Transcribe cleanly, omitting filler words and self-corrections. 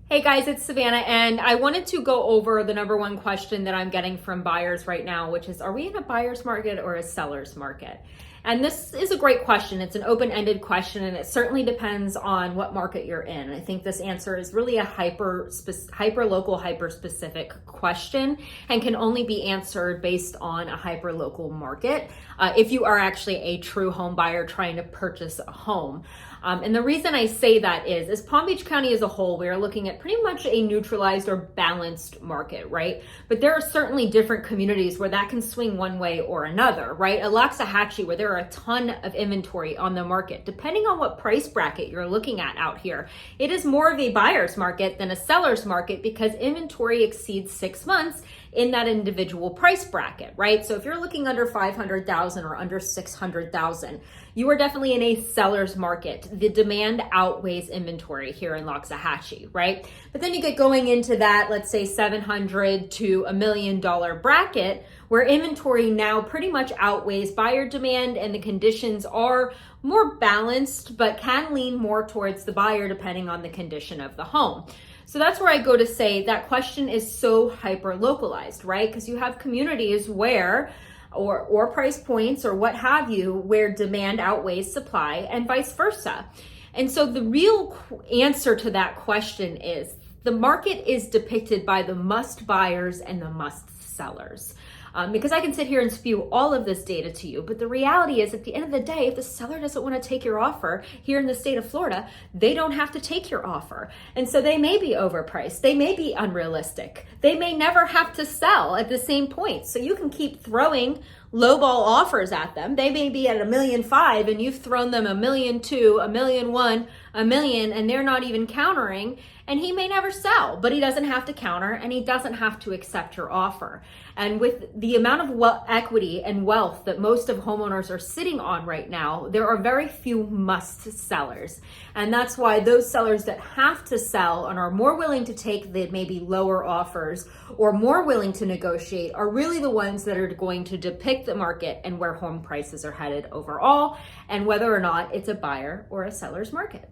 Hey guys, it's Savannah, and I wanted to go over the number one question that I'm getting from buyers right now, which is, are we in a buyer's market or a seller's market? And this is a great question. It's an open-ended question, and it certainly depends on what market you're in. I think this answer is really a hyper-local, hyper-specific question and can only be answered based on a hyper-local market if you are actually a true home buyer trying to purchase a home. And the reason I say that is Palm Beach County as a whole, we are looking at pretty much a neutralized or balanced market, right? But there are certainly different communities where that can swing one way or another, right? A Loxahatchee, where there are a ton of inventory on the market, depending on what price bracket you're looking at out here, it is more of a buyer's market than a seller's market because inventory exceeds 6 months in that individual price bracket, right? So if you're looking under 500,000 or under 600,000, you are definitely in a seller's market. The demand outweighs inventory here in Loxahatchee, right? But then you get going into that, let's say $700,000 to $1 million bracket, where inventory now pretty much outweighs buyer demand and the conditions are more balanced, but can lean more towards the buyer depending on the condition of the home. So that's where I go to say that question is so hyper localized, right? Because you have communities where or price points or what have you, where demand outweighs supply and vice versa. And so the real answer to that question is the market is depicted by the must buyers and the must sellers. Because I can sit here and spew all of this data to you, but the reality is at the end of the day, if the seller doesn't want to take your offer here in the state of Florida, they don't have to take your offer. And so they may be overpriced. They may be unrealistic. They may never have to sell at the same point. So you can keep throwing lowball offers at them. They may be at $1.5 million and you've thrown them $1.2 million, $1.1 million, $1 million, and they're not even countering. And he may never sell, but he doesn't have to counter and he doesn't have to accept your offer. And with the amount of equity and wealth that most of homeowners are sitting on right now, there are very few must sellers. And that's why those sellers that have to sell and are more willing to take the maybe lower offers or more willing to negotiate are really the ones that are going to depict the market and where home prices are headed overall and whether or not it's a buyer or a seller's market.